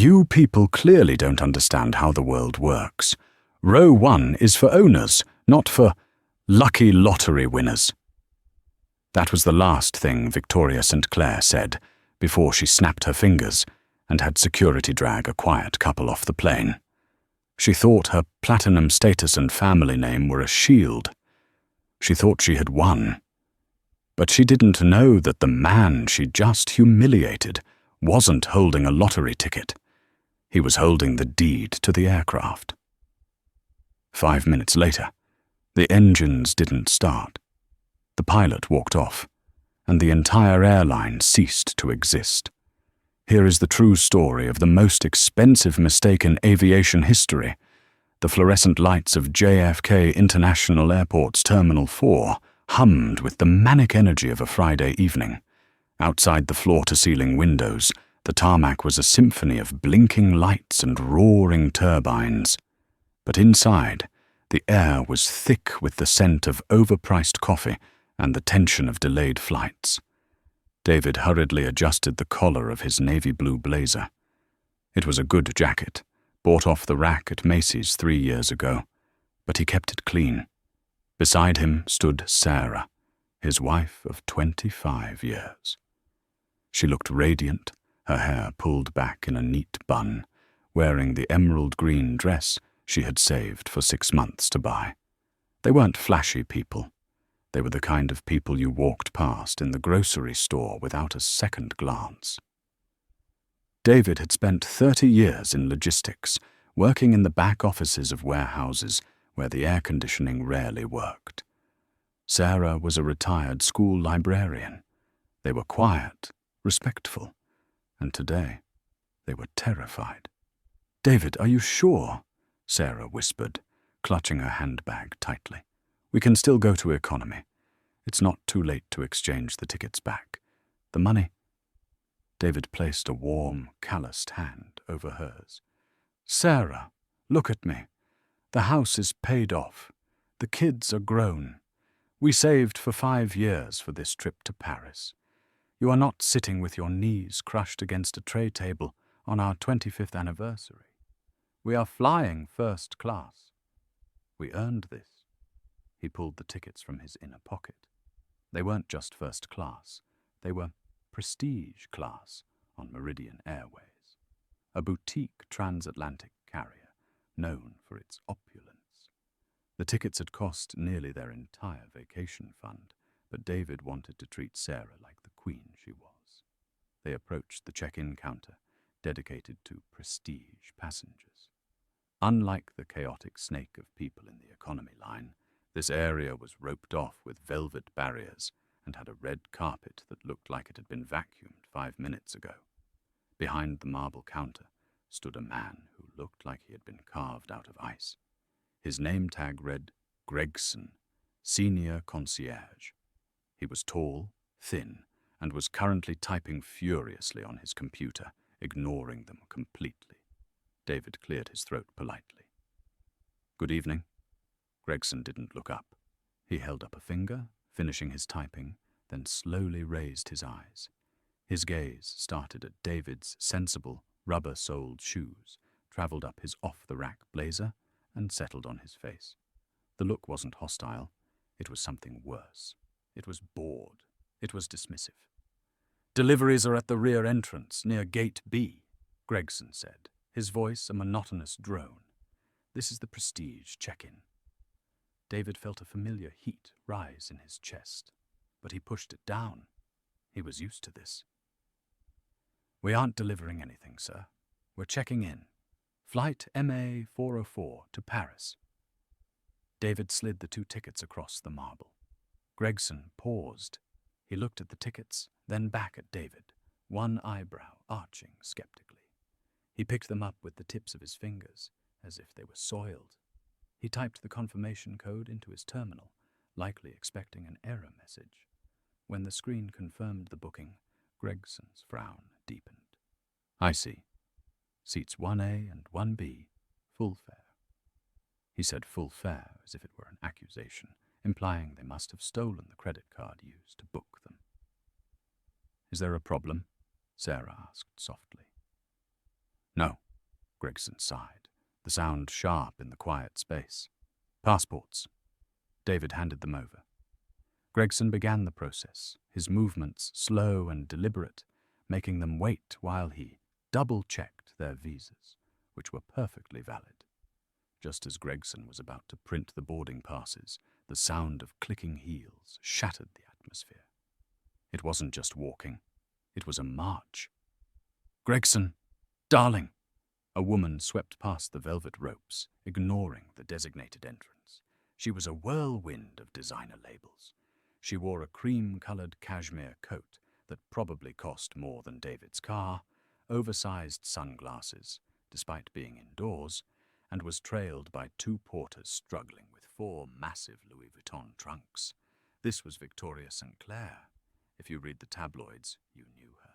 You people clearly don't understand how the world works. Row 1 is for owners, not for lucky lottery winners." That was the last thing Victoria St. Clair said before she snapped her fingers and had security drag a quiet couple off the plane. She thought her platinum status and family name were a shield. She thought she had won. But she didn't know that the man she just humiliated wasn't holding a lottery ticket. He was holding the deed to the aircraft. 5 minutes later, the engines didn't start. The pilot walked off, and the entire airline ceased to exist. Here is the true story of the most expensive mistake in aviation history. The fluorescent lights of JFK International Airport's Terminal 4 hummed with the manic energy of a Friday evening. Outside the floor-to-ceiling windows, the tarmac was a symphony of blinking lights and roaring turbines. But inside, the air was thick with the scent of overpriced coffee and the tension of delayed flights. David hurriedly adjusted the collar of his navy blue blazer. It was a good jacket, bought off the rack at Macy's 3 years ago, but he kept it clean. Beside him stood Sarah, his wife of 25 years. She looked radiant, her hair pulled back in a neat bun, wearing the emerald green dress she had saved for 6 months to buy. They weren't flashy people. They were the kind of people you walked past in the grocery store without a second glance. David had spent 30 years in logistics, working in the back offices of warehouses where the air conditioning rarely worked. Sarah was a retired school librarian. They were quiet, respectful, and today they were terrified. "David, are you sure?" Sarah whispered, clutching her handbag tightly. "We can still go to economy. It's not too late to exchange the tickets back. The money—" David placed a warm, calloused hand over hers. "Sarah, look at me. The house is paid off. The kids are grown. We saved for 5 years for this trip to Paris. You are not sitting with your knees crushed against a tray table on our 25th anniversary. We are flying first class. We earned this." He pulled the tickets from his inner pocket. They weren't just first class. They were prestige class on Meridian Airways, a boutique transatlantic carrier known for its opulence. The tickets had cost nearly their entire vacation fund, but David wanted to treat Sarah like the queen she was. They approached the check-in counter, dedicated to prestige passengers. Unlike the chaotic snake of people in the economy line, this area was roped off with velvet barriers and had a red carpet that looked like it had been vacuumed 5 minutes ago. Behind the marble counter stood a man who looked like he had been carved out of ice. His name tag read Gregson, Senior Concierge. He was tall, thin, and was currently typing furiously on his computer, ignoring them completely. David cleared his throat politely. "Good evening." Gregson didn't look up. He held up a finger, finishing his typing, then slowly raised his eyes. His gaze started at David's sensible, rubber-soled shoes, traveled up his off-the-rack blazer, and settled on his face. The look wasn't hostile. It was something worse. It was bored. It was dismissive. "Deliveries are at the rear entrance, near Gate B," Gregson said, his voice a monotonous drone. "This is the Prestige check-in." David felt a familiar heat rise in his chest, but he pushed it down. He was used to this. "We aren't delivering anything, sir. We're checking in. Flight MA 404 to Paris." David slid the 2 tickets across the marble. Gregson paused. He looked at the tickets, then back at David, one eyebrow arching skeptically. He picked them up with the tips of his fingers, as if they were soiled. He typed the confirmation code into his terminal, likely expecting an error message. When the screen confirmed the booking, Gregson's frown deepened. "I see. Seats 1A and 1B, full fare." He said full fare as if it were an accusation, implying they must have stolen the credit card used to book them. "Is there a problem?" Sarah asked softly. "No. Gregson sighed, the sound sharp in the quiet space. Passports. David handed them over. Gregson began the process, his movements slow and deliberate, making them wait while he double-checked their visas, which were perfectly valid. Just as Gregson was about to print the boarding passes, the sound of clicking heels shattered the atmosphere. It wasn't just walking, it was a march. "Gregson, darling!" A woman swept past the velvet ropes, ignoring the designated entrance. She was a whirlwind of designer labels. She wore a cream-colored cashmere coat that probably cost more than David's car, oversized sunglasses, despite being indoors, and was trailed by two porters struggling with 4 massive Louis Vuitton trunks. This was Victoria St. Clair. If you read the tabloids, you knew her.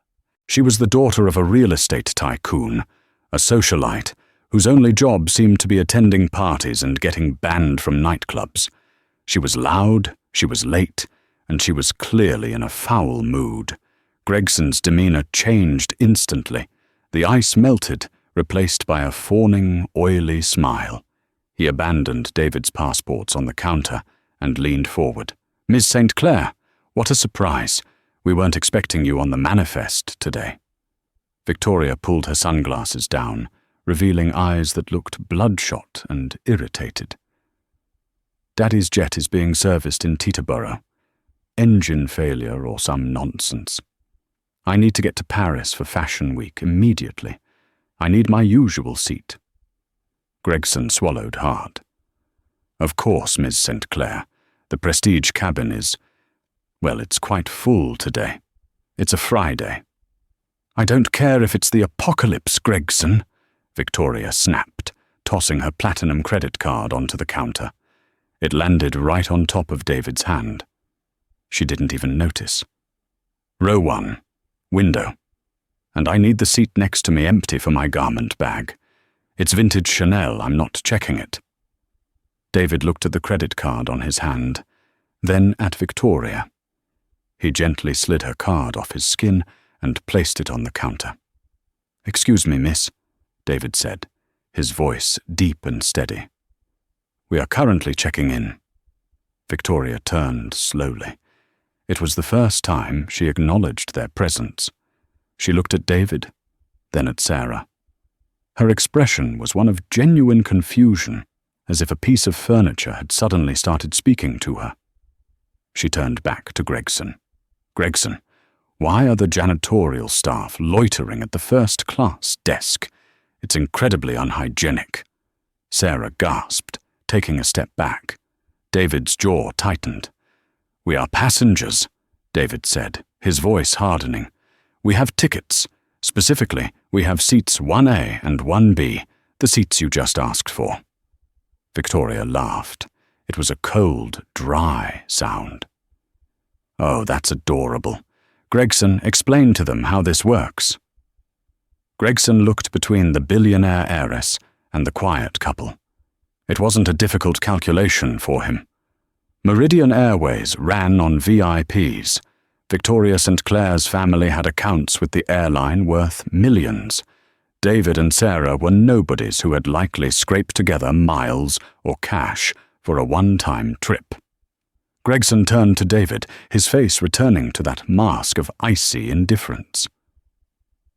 She was the daughter of a real estate tycoon, a socialite, whose only job seemed to be attending parties and getting banned from nightclubs. She was loud, she was late, and she was clearly in a foul mood. Gregson's demeanor changed instantly. The ice melted, replaced by a fawning, oily smile. He abandoned David's passports on the counter and leaned forward. "Miss St. Clair, what a surprise. We weren't expecting you on the manifest today." Victoria pulled her sunglasses down, revealing eyes that looked bloodshot and irritated. "Daddy's jet is being serviced in Teterboro. Engine failure or some nonsense. I need to get to Paris for Fashion Week immediately. I need my usual seat." Gregson swallowed hard. "Of course, Miss St. Clair. The prestige cabin is, well, it's quite full today. It's a Friday." "I don't care if it's the apocalypse, Gregson," Victoria snapped, tossing her platinum credit card onto the counter. It landed right on top of David's hand. She didn't even notice. "Row 1, window. And I need the seat next to me empty for my garment bag. It's vintage Chanel, I'm not checking it." David looked at the credit card on his hand, then at Victoria. He gently slid her card off his skin and placed it on the counter. "Excuse me, miss," David said, his voice deep and steady. "We are currently checking in." Victoria turned slowly. It was the first time she acknowledged their presence. She looked at David, then at Sarah. Her expression was one of genuine confusion, as if a piece of furniture had suddenly started speaking to her. She turned back to Gregson. "Gregson, why are the janitorial staff loitering at the first-class desk? It's incredibly unhygienic." Sarah gasped, taking a step back. David's jaw tightened. "We are passengers," David said, his voice hardening. "We have tickets. Specifically, we have seats 1A and 1B, the seats you just asked for." Victoria laughed. It was a cold, dry sound. "Oh, that's adorable. Gregson, explain to them how this works." Gregson looked between the billionaire heiress and the quiet couple. It wasn't a difficult calculation for him. Meridian Airways ran on VIPs. Victoria St. Clair's family had accounts with the airline worth millions. David and Sarah were nobodies who had likely scraped together miles or cash for a one-time trip. Gregson turned to David, his face returning to that mask of icy indifference.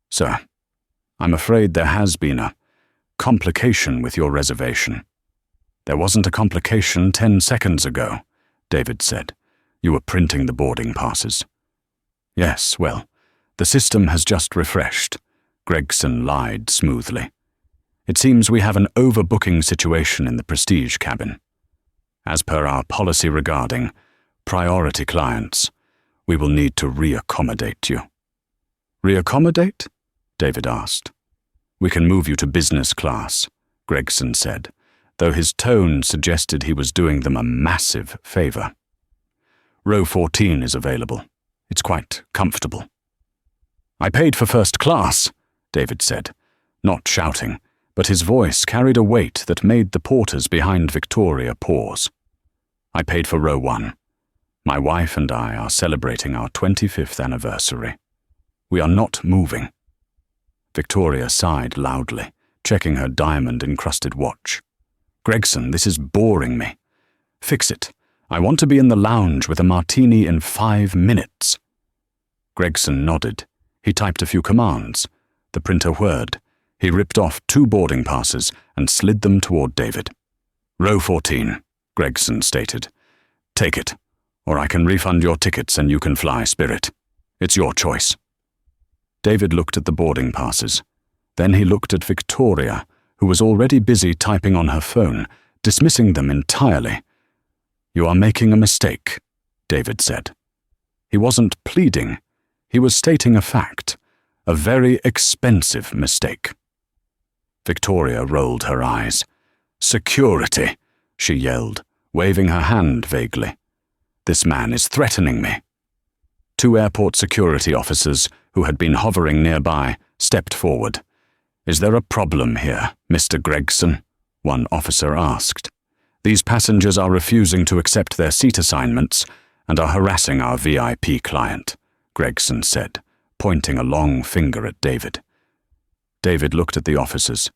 "Sir, I'm afraid there has been a complication with your reservation." "There wasn't a complication 10 seconds ago," David said. "You were printing the boarding passes." "Yes, well, the system has just refreshed," Gregson lied smoothly. "It seems we have an overbooking situation in the prestige cabin. As per our policy regarding priority clients, we will need to reaccommodate you." "Reaccommodate?" David asked. "We can move you to business class," Gregson said, though his tone suggested he was doing them a massive favor. "Row 14 is available. It's quite comfortable." "I paid for first class," David said, not shouting, but his voice carried a weight that made the porters behind Victoria pause. "I paid for row 1. My wife and I are celebrating our 25th anniversary. We are not moving." Victoria sighed loudly, checking her diamond-encrusted watch. "Gregson, this is boring me. Fix it. I want to be in the lounge with a martini in 5 minutes." Gregson nodded. He typed a few commands. The printer whirred. He ripped off 2 boarding passes and slid them toward David. "Row 14, Gregson stated. "Take it, or I can refund your tickets and you can fly Spirit. It's your choice." David looked at the boarding passes. Then he looked at Victoria, who was already busy typing on her phone, dismissing them entirely. "You are making a mistake," David said. He wasn't pleading. He was stating a fact, a very expensive mistake. Victoria rolled her eyes. "Security," she yelled, waving her hand vaguely. "This man is threatening me." 2 airport security officers, who had been hovering nearby, stepped forward. "Is there a problem here, Mr. Gregson?" one officer asked. "These passengers are refusing to accept their seat assignments and are harassing our VIP client," Gregson said, pointing a long finger at David. David looked at the officers.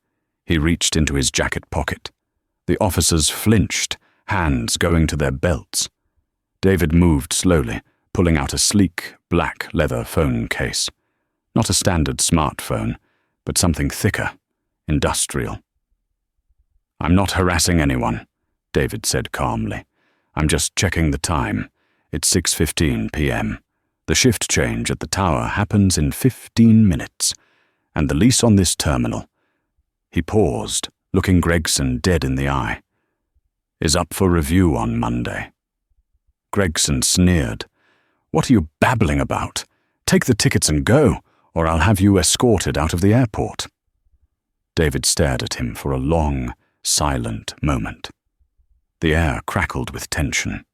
He reached into his jacket pocket. The officers flinched, hands going to their belts. David moved slowly, pulling out a sleek, black leather phone case. Not a standard smartphone, but something thicker, industrial. "I'm not harassing anyone," David said calmly. "I'm just checking the time. It's 6:15 p.m. The shift change at the tower happens in 15 minutes, and the lease on this terminal," he paused, looking Gregson dead in the eye, "is up for review on Monday." Gregson sneered. "What are you babbling about? Take the tickets and go, or I'll have you escorted out of the airport." David stared at him for a long, silent moment. The air crackled with tension.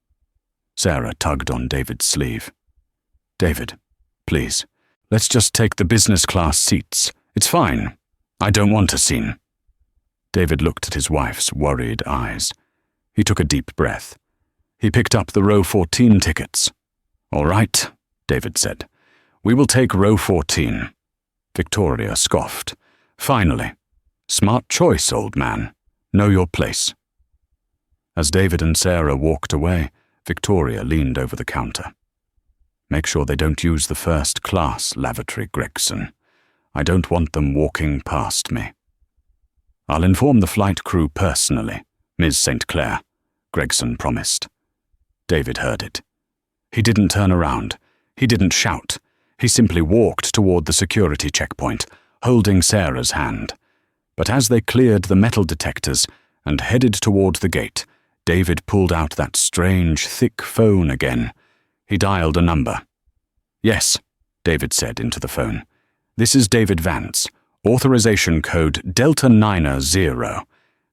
Sarah tugged on David's sleeve. "David, please, let's just take the business class seats. It's fine. I don't want a scene." David looked at his wife's worried eyes. He took a deep breath. He picked up the row 14 tickets. "All right," David said. "We will take row 14. Victoria scoffed. "Finally. Smart choice, old man. Know your place." As David and Sarah walked away, Victoria leaned over the counter. "Make sure they don't use the first-class lavatory, Gregson. I don't want them walking past me." "I'll inform the flight crew personally, Ms. St. Clair," Gregson promised. David heard it. He didn't turn around. He didn't shout. He simply walked toward the security checkpoint, holding Sarah's hand. But as they cleared the metal detectors and headed toward the gate, David pulled out that strange, thick phone again. He dialed a number. "Yes," David said into the phone. "This is David Vance. Authorization code Delta 90.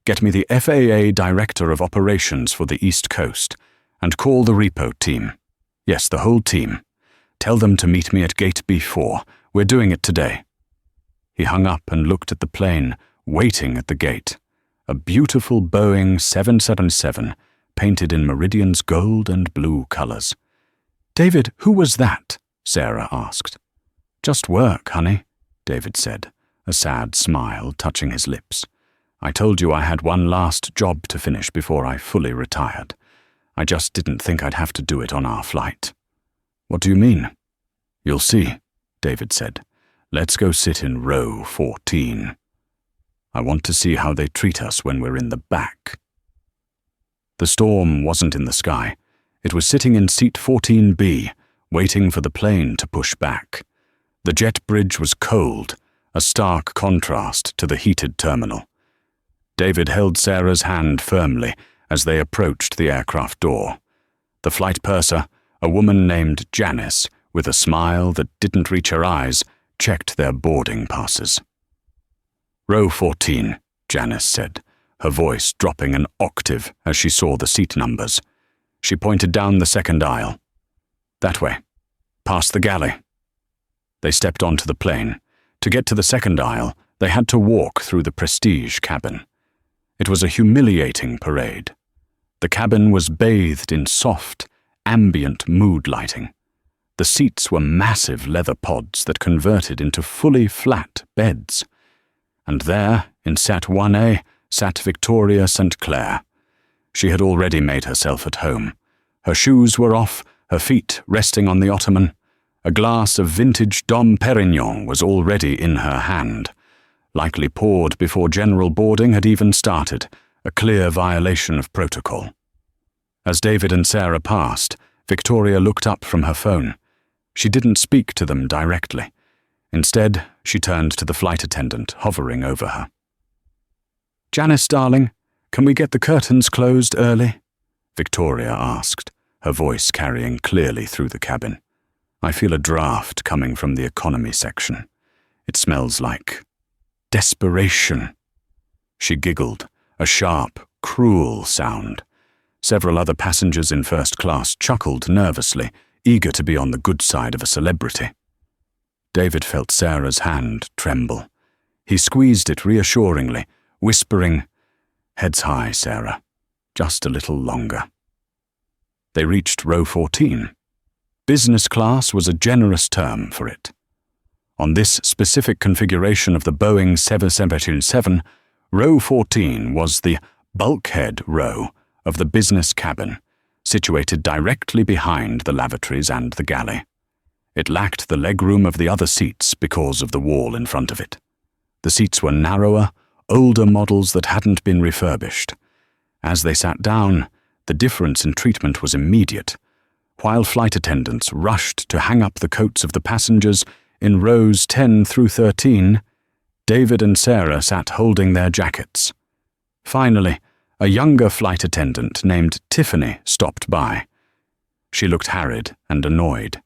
Get me the FAA Director of Operations for the East Coast, and call the repo team. Yes, the whole team. Tell them to meet me at Gate B4. We're doing it today." He hung up and looked at the plane, waiting at the gate. A beautiful Boeing 777, painted in Meridian's gold and blue colors. "David, who was that?" Sarah asked. "Just work, honey," David said, a sad smile touching his lips. "I told you I had one last job to finish before I fully retired. I just didn't think I'd have to do it on our flight." "What do you mean?" "You'll see," David said. "Let's go sit in row 14. I want to see how they treat us when we're in the back." The storm wasn't in the sky. It was sitting in seat 14B, waiting for the plane to push back. The jet bridge was cold, a stark contrast to the heated terminal. David held Sarah's hand firmly as they approached the aircraft door. The flight purser, a woman named Janice, with a smile that didn't reach her eyes, checked their boarding passes. "Row 14, Janice said, her voice dropping an octave as she saw the seat numbers. She pointed down the second aisle. "That way. Past the galley." They stepped onto the plane. To get to the second aisle, they had to walk through the prestige cabin. It was a humiliating parade. The cabin was bathed in soft, ambient mood lighting. The seats were massive leather pods that converted into fully flat beds. and there, in Set 1A, sat Victoria St. Clair. She had already made herself at home. Her shoes were off, her feet resting on the ottoman. A glass of vintage Dom Perignon was already in her hand, likely poured before general boarding had even started, a clear violation of protocol. As David and Sarah passed, Victoria looked up from her phone. She didn't speak to them directly. Instead, she turned to the flight attendant hovering over her. "Janice, darling, can we get the curtains closed early?" Victoria asked, her voice carrying clearly through the cabin. "I feel a draft coming from the economy section. It smells like desperation." She giggled, a sharp, cruel sound. Several other passengers in first class chuckled nervously, eager to be on the good side of a celebrity. David felt Sarah's hand tremble. He squeezed it reassuringly, whispering, "Heads high, Sarah. Just a little longer." They reached row 14. Business class was a generous term for it. On this specific configuration of the Boeing 777, row 14 was the bulkhead row of the business cabin, situated directly behind the lavatories and the galley. It lacked the legroom of the other seats because of the wall in front of it. The seats were narrower, older models that hadn't been refurbished. As they sat down, the difference in treatment was immediate. While flight attendants rushed to hang up the coats of the passengers in rows 10 through 13, David and Sarah sat holding their jackets. Finally, a younger flight attendant named Tiffany stopped by. She looked harried and annoyed.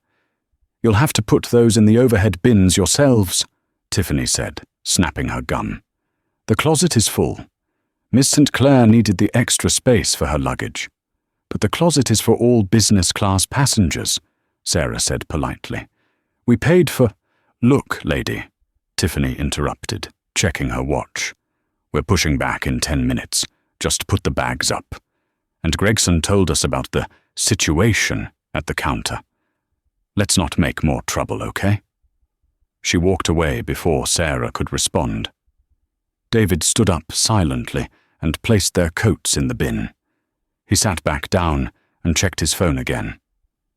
"You'll have to put those in the overhead bins yourselves," Tiffany said, snapping her gum. "The closet is full. Miss St. Clair needed the extra space for her luggage. But the closet is for all business class passengers," Sarah said politely. "We paid for—" "Look, lady," Tiffany interrupted, checking her watch. "We're pushing back in 10 minutes. Just put the bags up. And Gregson told us about the situation at the counter. Let's not make more trouble, okay?" She walked away before Sarah could respond. David stood up silently and placed their coats in the bin. He sat back down and checked his phone again.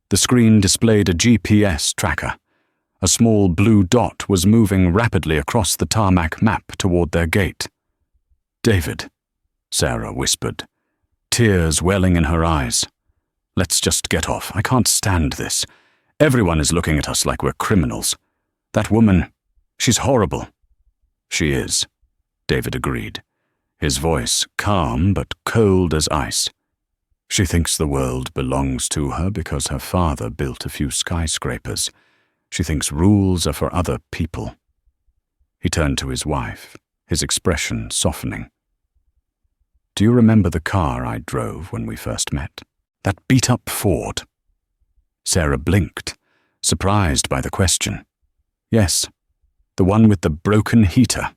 The screen displayed a GPS tracker. A small blue dot was moving rapidly across the tarmac map toward their gate. "David," Sarah whispered, tears welling in her eyes. "Let's just get off. I can't stand this. Everyone is looking at us like we're criminals. That woman, she's horrible." "She is," David agreed, his voice calm but cold as ice. "She thinks the world belongs to her because her father built a few skyscrapers. She thinks rules are for other people." He turned to his wife, his expression softening. "Do you remember the car I drove when we first met? That beat-up Ford?" Sarah blinked, surprised by the question. "Yes, the one with the broken heater.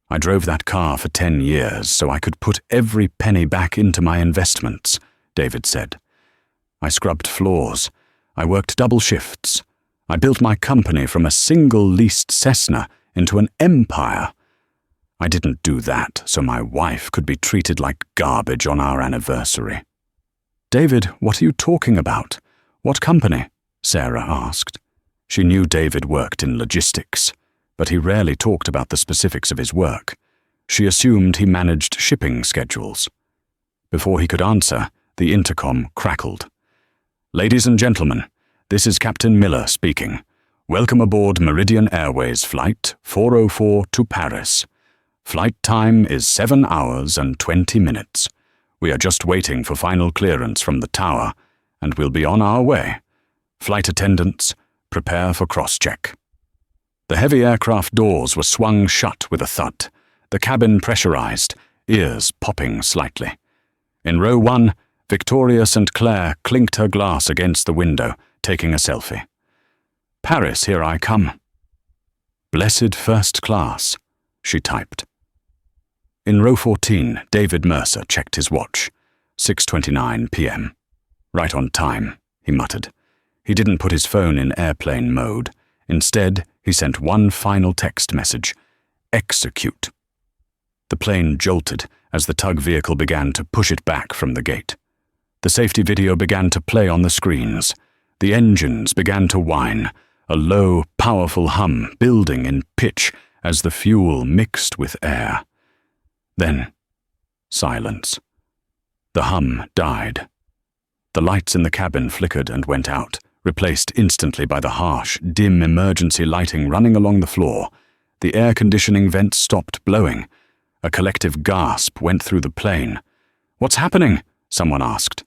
I drove that car for 10 years so I could put every penny back into my investments," David said. "I scrubbed floors. I worked double shifts. I built my company from a single leased Cessna into an empire. I didn't do that so my wife could be treated like garbage on our anniversary." "David, what are you talking about? What company?" Sarah asked. She knew David worked in logistics, but he rarely talked about the specifics of his work. She assumed he managed shipping schedules. Before he could answer, the intercom crackled. "Ladies and gentlemen, this is Captain Miller speaking. Welcome aboard Meridian Airways Flight 404 to Paris. Flight time is 7 hours and 20 minutes. We are just waiting for final clearance from the tower, and we'll be on our way. Flight attendants, prepare for cross-check." The heavy aircraft doors were swung shut with a thud, the cabin pressurized, ears popping slightly. In row 1, Victoria St. Clair clinked her glass against the window, taking a selfie. "Paris, here I come." "Blessed first class," she typed. In row 14, David Mercer checked his watch. 6:29 p.m. "Right on time," he muttered. He didn't put his phone in airplane mode. Instead, he sent one final text message. execute. The plane jolted as the tug vehicle began to push it back from the gate. The safety video began to play on the screens. The engines began to whine, a low, powerful hum building in pitch as the fuel mixed with air. Then, silence. The hum died. The lights in the cabin flickered and went out, replaced instantly by the harsh, dim emergency lighting running along the floor. The air conditioning vents stopped blowing. A collective gasp went through the plane. "What's happening?" someone asked.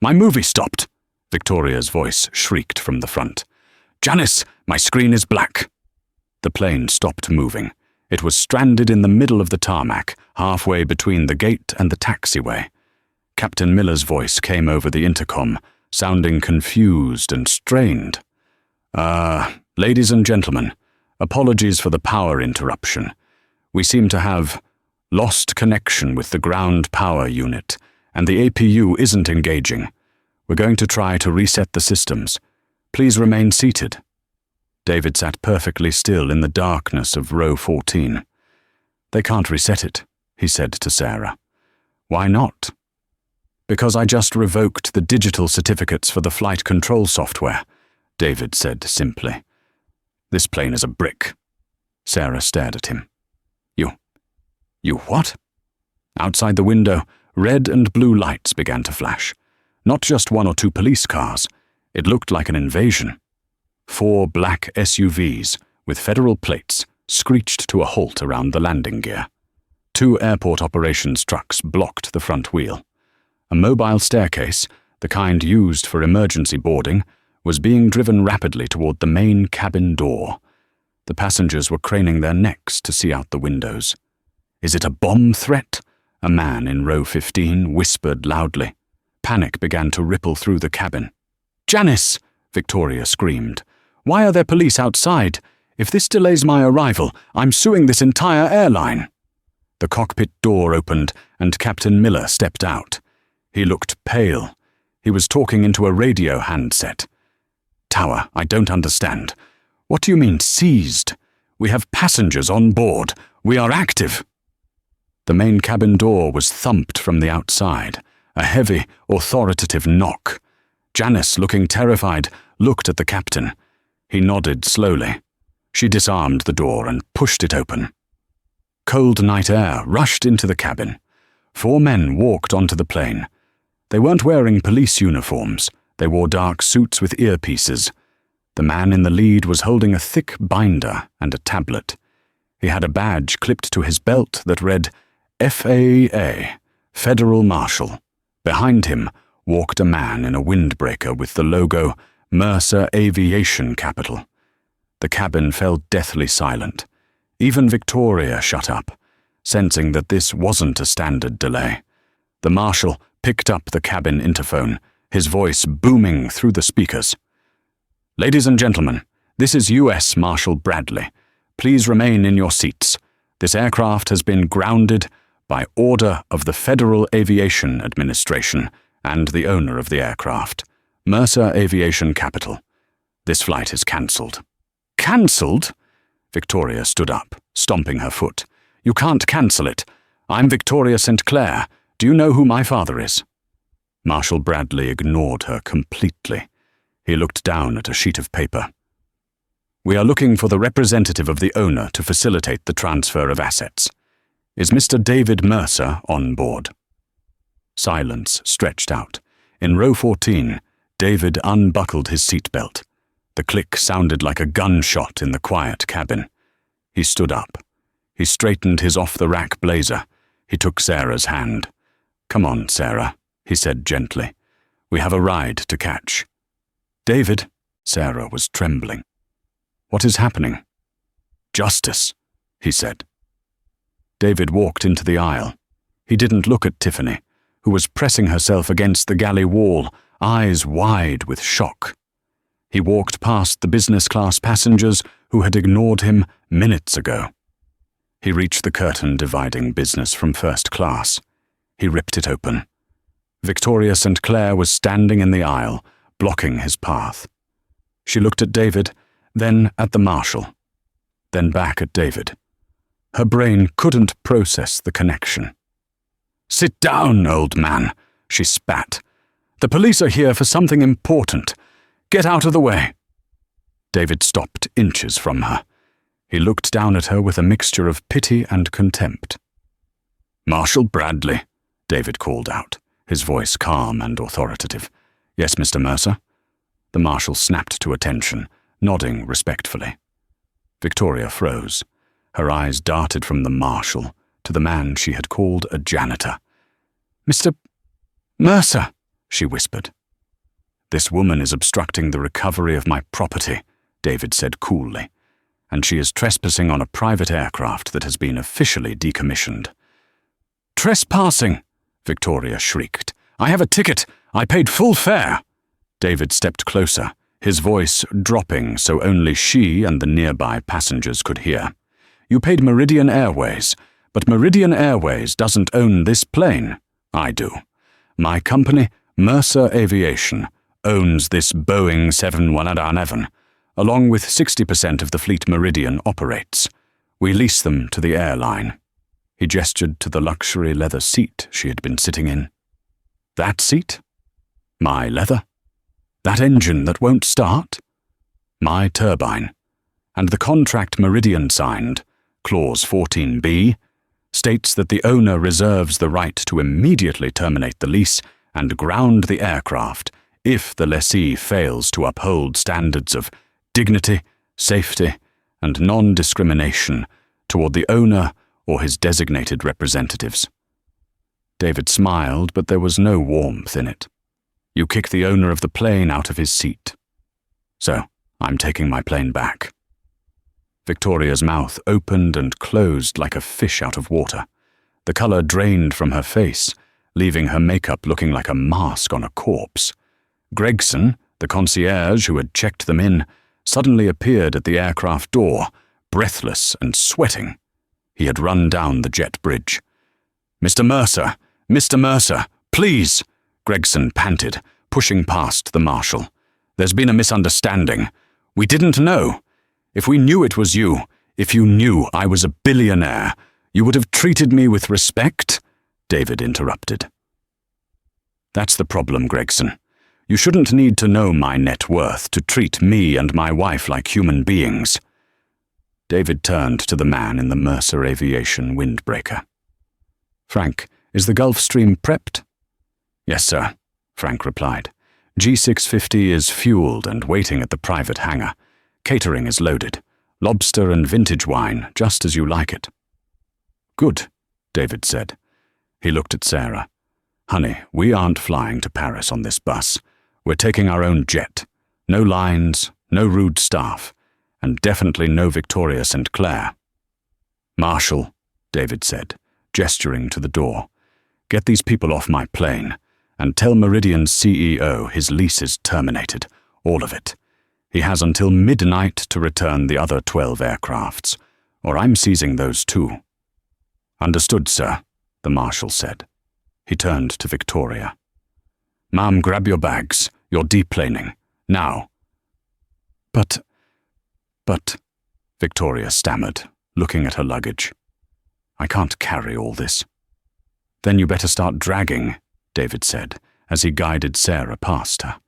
"My movie stopped," Victoria's voice shrieked from the front. "Janice, my screen is black." The plane stopped moving. It was stranded in the middle of the tarmac, halfway between the gate and the taxiway. Captain Miller's voice came over the intercom, sounding confused and strained. Ladies and gentlemen, apologies for the power interruption. We seem to have lost connection with the ground power unit, and the APU isn't engaging. We're going to try to reset the systems. Please remain seated." David sat perfectly still in the darkness of row 14. "They can't reset it," he said to Sarah. "Why not?" "Because I just revoked the digital certificates for the flight control software," David said simply. "This plane is a brick." Sarah stared at him. You what?" Outside the window, red and blue lights began to flash. Not just one or two police cars. It looked like an invasion. 4 black SUVs with federal plates screeched to a halt around the landing gear. 2 airport operations trucks blocked the front wheel. A mobile staircase, the kind used for emergency boarding, was being driven rapidly toward the main cabin door. The passengers were craning their necks to see out the windows. "Is it a bomb threat?" a man in row 15 whispered loudly. Panic began to ripple through the cabin. "Janice!" Victoria screamed. "Why are there police outside? If this delays my arrival, I'm suing this entire airline." The cockpit door opened and Captain Miller stepped out. He looked pale. He was talking into a radio handset. "Tower, I don't understand. What do you mean, seized? We have passengers on board. We are active." The main cabin door was thumped from the outside, a heavy, authoritative knock. Janice, looking terrified, looked at the captain. He nodded slowly. She disarmed the door and pushed it open. Cold night air rushed into the cabin. 4 men walked onto the plane. They weren't wearing police uniforms. They wore dark suits with earpieces. The man in the lead was holding a thick binder and a tablet. He had a badge clipped to his belt that read, FAA, Federal Marshal. Behind him walked a man in a windbreaker with the logo Mercer Aviation Capital. The cabin fell deathly silent. Even Victoria shut up, sensing that this wasn't a standard delay. The marshal picked up the cabin interphone, his voice booming through the speakers. "Ladies and gentlemen, this is U.S. Marshal Bradley. Please remain in your seats. This aircraft has been grounded by order of the Federal Aviation Administration and the owner of the aircraft, Mercer Aviation Capital. This flight is cancelled." "Cancelled?" Victoria stood up, stomping her foot. "You can't cancel it. I'm Victoria St. Clair. Do you know who my father is?" Marshal Bradley ignored her completely. He looked down at a sheet of paper. "We are looking for the representative of the owner to facilitate the transfer of assets. Is Mr. David Mercer on board?" Silence stretched out. In row 14, David unbuckled his seatbelt. The click sounded like a gunshot in the quiet cabin. He stood up. He straightened his off-the-rack blazer. He took Sarah's hand. "Come on, Sarah," he said gently. "We have a ride to catch." "David," Sarah was trembling. "What is happening?" "Justice," he said. David walked into the aisle. He didn't look at Tiffany, who was pressing herself against the galley wall, eyes wide with shock. He walked past the business-class passengers who had ignored him minutes ago. He reached the curtain dividing business from first class. He ripped it open. Victoria St. Clair was standing in the aisle, blocking his path. She looked at David, then at the marshal, then back at David. Her brain couldn't process the connection. "Sit down, old man," she spat. "The police are here for something important. Get out of the way." David stopped inches from her. He looked down at her with a mixture of pity and contempt. "Marshal Bradley," David called out, his voice calm and authoritative. "Yes, Mr. Mercer?" The marshal snapped to attention, nodding respectfully. Victoria froze. Her eyes darted from the marshal to the man she had called a janitor. "Mr. Mercer," she whispered. "This woman is obstructing the recovery of my property," David said coolly, "and she is trespassing on a private aircraft that has been officially decommissioned." "Trespassing!" Victoria shrieked. "I have a ticket! I paid full fare!" David stepped closer, his voice dropping so only she and the nearby passengers could hear. "You paid Meridian Airways, but Meridian Airways doesn't own this plane. I do. My company, Mercer Aviation, owns this Boeing 717, along with 60% of the fleet Meridian operates. We lease them to the airline." He gestured to the luxury leather seat she had been sitting in. "That seat? My leather? That engine that won't start? My turbine. And the contract Meridian signed, Clause 14B, states that the owner reserves the right to immediately terminate the lease and ground the aircraft if the lessee fails to uphold standards of dignity, safety, and non-discrimination toward the owner or his designated representatives." David smiled, but there was no warmth in it. "You kick the owner of the plane out of his seat. So, I'm taking my plane back." Victoria's mouth opened and closed like a fish out of water. The color drained from her face, leaving her makeup looking like a mask on a corpse. Gregson, the concierge who had checked them in, suddenly appeared at the aircraft door, breathless and sweating. He had run down the jet bridge. "Mr. Mercer! Mr. Mercer! Please!" Gregson panted, pushing past the marshal. "There's been a misunderstanding. We didn't know. If we knew it was you, if you knew I was a billionaire, you would have treated me with respect," David interrupted. "That's the problem, Gregson. You shouldn't need to know my net worth to treat me and my wife like human beings." David turned to the man in the Mercer Aviation windbreaker. "Frank, is the Gulf Stream prepped?" "Yes, sir," Frank replied. "G650 is fueled and waiting at the private hangar. Catering is loaded. Lobster and vintage wine, just as you like it." "Good," David said. He looked at Sarah. "Honey, we aren't flying to Paris on this bus. We're taking our own jet. No lines, no rude staff, and definitely no Victoria St. Clair." "Marshal," David said, gesturing to the door, "get these people off my plane, and tell Meridian's CEO his lease is terminated, all of it. He has until midnight to return the other 12 aircrafts, or I'm seizing those too." "Understood, sir," the marshal said. He turned to Victoria. "Ma'am, grab your bags. You're deplaning. Now." But, Victoria stammered, looking at her luggage. "I can't carry all this." "Then you better start dragging," David said, as he guided Sarah past her.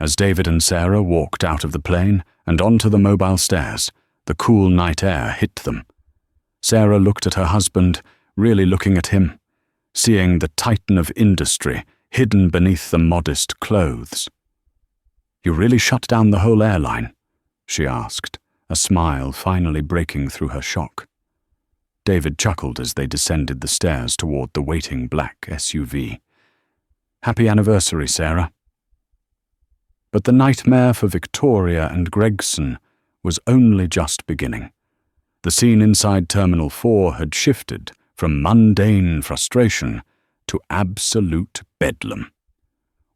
As David and Sarah walked out of the plane and onto the mobile stairs, the cool night air hit them. Sarah looked at her husband, really looking at him, seeing the titan of industry hidden beneath the modest clothes. "You really shut down the whole airline?" she asked, a smile finally breaking through her shock. David chuckled as they descended the stairs toward the waiting black SUV. "Happy anniversary, Sarah." But the nightmare for Victoria and Gregson was only just beginning. The scene inside Terminal 4 had shifted from mundane frustration to absolute bedlam.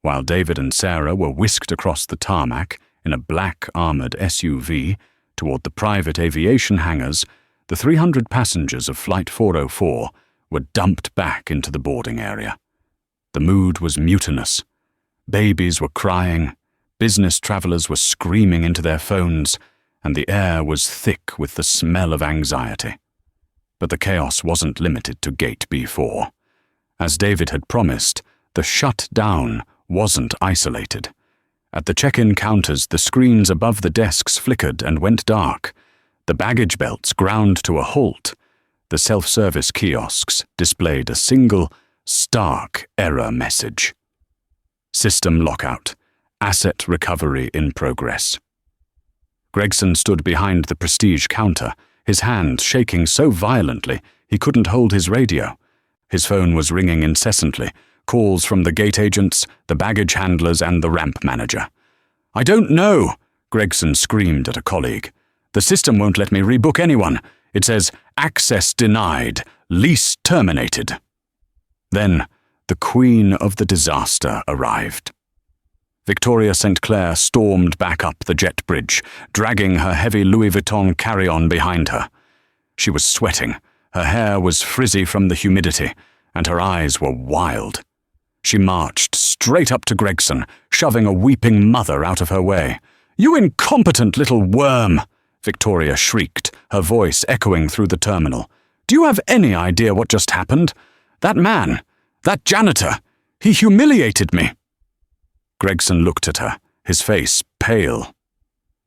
While David and Sarah were whisked across the tarmac in a black armored SUV toward the private aviation hangars, the 300 passengers of Flight 404 were dumped back into the boarding area. The mood was mutinous. Babies were crying, business travelers were screaming into their phones, and the air was thick with the smell of anxiety. But the chaos wasn't limited to Gate B4. As David had promised, the shutdown wasn't isolated. At the check-in counters, the screens above the desks flickered and went dark. The baggage belts ground to a halt. The self-service kiosks displayed a single, stark error message. System lockout. Asset recovery in progress. Gregson stood behind the prestige counter, his hand shaking so violently he couldn't hold his radio. His phone was ringing incessantly, calls from the gate agents, the baggage handlers, and the ramp manager. "I don't know," Gregson screamed at a colleague. "The system won't let me rebook anyone. It says, access denied, lease terminated." Then, the queen of the disaster arrived. Victoria St. Clair stormed back up the jet bridge, dragging her heavy Louis Vuitton carry-on behind her. She was sweating, her hair was frizzy from the humidity, and her eyes were wild. She marched straight up to Gregson, shoving a weeping mother out of her way. "You incompetent little worm!" Victoria shrieked, her voice echoing through the terminal. "Do you have any idea what just happened? That man, that janitor, he humiliated me." Gregson looked at her, his face pale.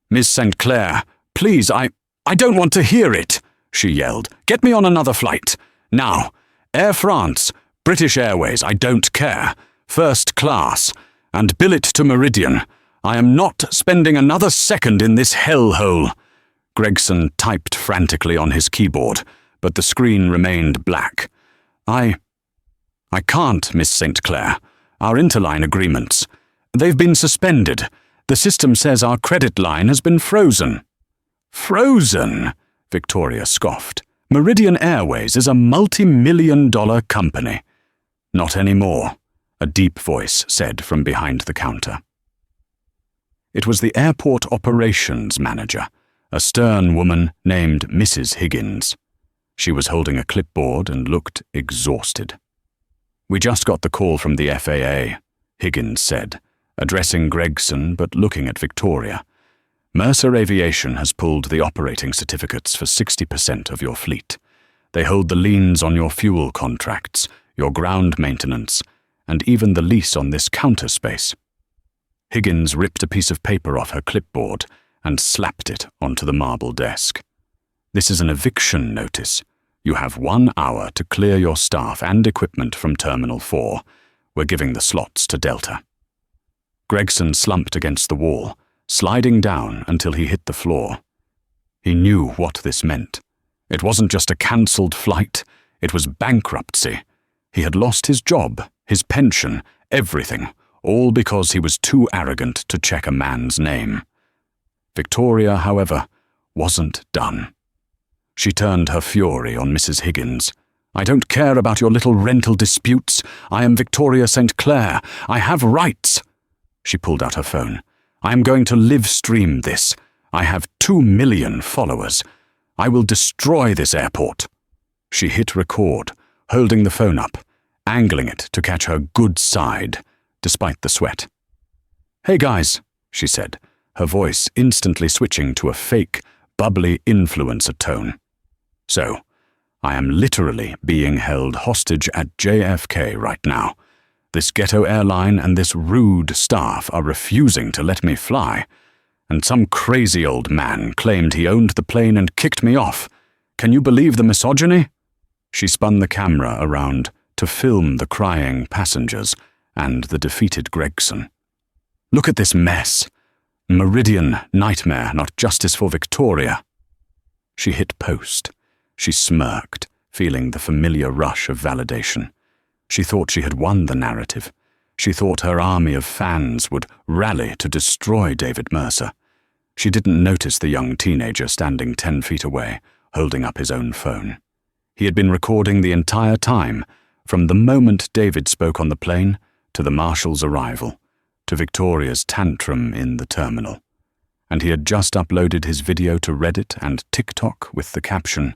"Miss St. Clair, please, I don't want to hear it," she yelled. "Get me on another flight. Now. Air France, British Airways, I don't care. First class. And bill it to Meridian. I am not spending another second in this hellhole." Gregson typed frantically on his keyboard, but the screen remained black. I can't, Miss St. Clair. Our interline agreements. They've been suspended. The system says our credit line has been frozen." "Frozen?" Victoria scoffed. "Meridian Airways is a multi-million-dollar company." "Not anymore," a deep voice said from behind the counter. It was the airport operations manager, a stern woman named Mrs. Higgins. She was holding a clipboard and looked exhausted. "We just got the call from the FAA," Higgins said, addressing Gregson but looking at Victoria. "Mercer Aviation has pulled the operating certificates for 60% of your fleet. They hold the liens on your fuel contracts, your ground maintenance, and even the lease on this counter space." Higgins ripped a piece of paper off her clipboard and slapped it onto the marble desk. "This is an eviction notice. You have 1 hour to clear your staff and equipment from Terminal 4. We're giving the slots to Delta." Gregson slumped against the wall, sliding down until he hit the floor. He knew what this meant. It wasn't just a cancelled flight, it was bankruptcy. He had lost his job, his pension, everything, all because he was too arrogant to check a man's name. Victoria, however, wasn't done. She turned her fury on Mrs. Higgins. "I don't care about your little rental disputes. I am Victoria St. Clair. I have rights." She pulled out her phone. "I am going to live stream this. I have 2 million followers. I will destroy this airport." She hit record, holding the phone up, angling it to catch her good side, despite the sweat. "Hey guys," she said, her voice instantly switching to a fake, bubbly influencer tone. "So, I am literally being held hostage at JFK right now. This ghetto airline and this rude staff are refusing to let me fly. And some crazy old man claimed he owned the plane and kicked me off. Can you believe the misogyny?" She spun the camera around to film the crying passengers and the defeated Gregson. "Look at this mess. Meridian nightmare, not justice for Victoria." She hit post. She smirked, feeling the familiar rush of validation. She thought she had won the narrative. She thought her army of fans would rally to destroy David Mercer. She didn't notice the young teenager standing 10 feet away, holding up his own phone. He had been recording the entire time, from the moment David spoke on the plane, to the marshal's arrival, to Victoria's tantrum in the terminal. And he had just uploaded his video to Reddit and TikTok with the caption,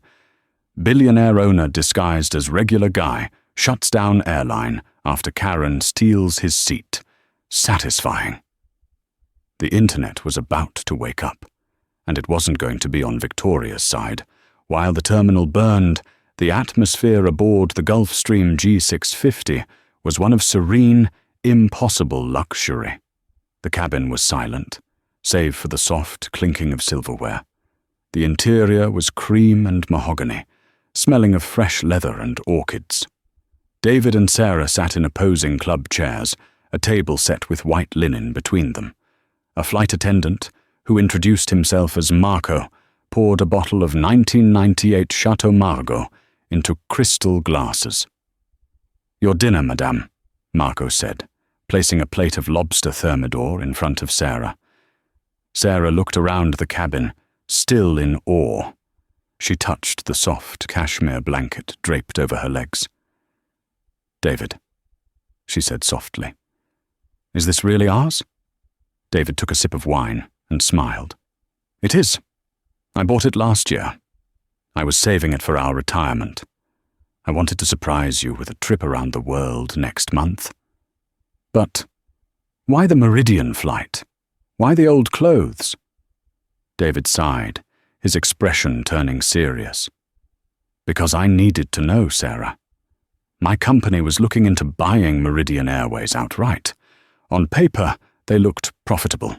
"Billionaire owner disguised as regular guy shuts down airline after Karen steals his seat. Satisfying." The internet was about to wake up, and it wasn't going to be on Victoria's side. While the terminal burned, The atmosphere aboard the Gulfstream G650 was one of serene, impossible luxury. The cabin was silent, save for the soft clinking of silverware. The interior was cream and mahogany, smelling of fresh leather and orchids. David and Sarah sat in opposing club chairs, a table set with white linen between them. A flight attendant, who introduced himself as Marco, poured a bottle of 1998 Chateau Margaux into crystal glasses. "Your dinner, madame," Marco said, placing a plate of lobster thermidor in front of Sarah. Sarah looked around the cabin, still in awe. She touched the soft cashmere blanket draped over her legs. "David," she said softly, "is this really ours?" David took a sip of wine and smiled. "It is. I bought it last year. I was saving it for our retirement. I wanted to surprise you with a trip around the world next month." "But why the Meridian flight? Why the old clothes?" David sighed, his expression turning serious. "Because I needed to know, Sarah. My company was looking into buying Meridian Airways outright. On paper, they looked profitable.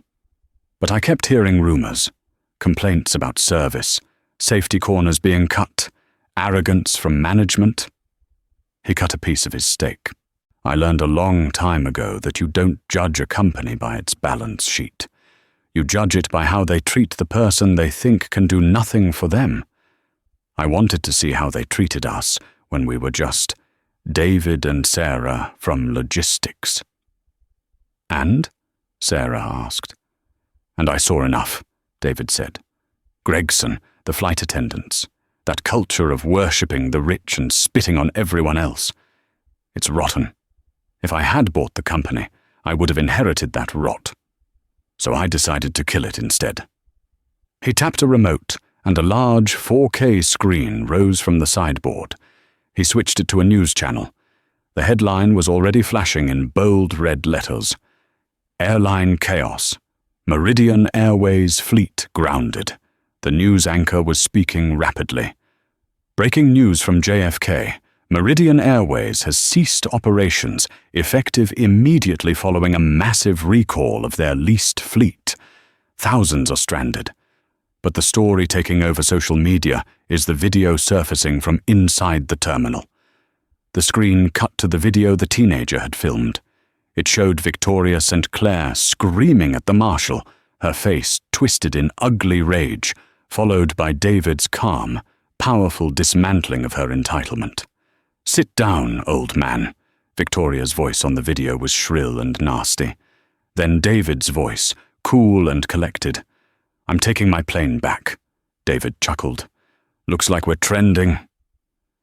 But I kept hearing rumors, complaints about service, safety corners being cut, arrogance from management." He cut a piece of his steak. "I learned a long time ago that you don't judge a company by its balance sheet. You judge it by how they treat the person they think can do nothing for them. I wanted to see how they treated us when we were just David and Sarah from logistics." "And?" Sarah asked. "And I saw enough," David said. "Gregson, the flight attendants, that culture of worshipping the rich and spitting on everyone else. It's rotten. If I had bought the company, I would have inherited that rot. So I decided to kill it instead." He tapped a remote, and a large 4K screen rose from the sideboard. He switched it to a news channel. The headline was already flashing in bold red letters. "Airline chaos. Meridian Airways fleet grounded." The news anchor was speaking rapidly. "Breaking news from JFK. Meridian Airways has ceased operations, effective immediately following a massive recall of their leased fleet. Thousands are stranded. But the story taking over social media is the video surfacing from inside the terminal." The screen cut to the video the teenager had filmed. It showed Victoria St. Clair screaming at the marshal, her face twisted in ugly rage, followed by David's calm, powerful dismantling of her entitlement. "Sit down, old man." Victoria's voice on the video was shrill and nasty. Then David's voice, cool and collected. "I'm taking my plane back." David chuckled. "Looks like we're trending."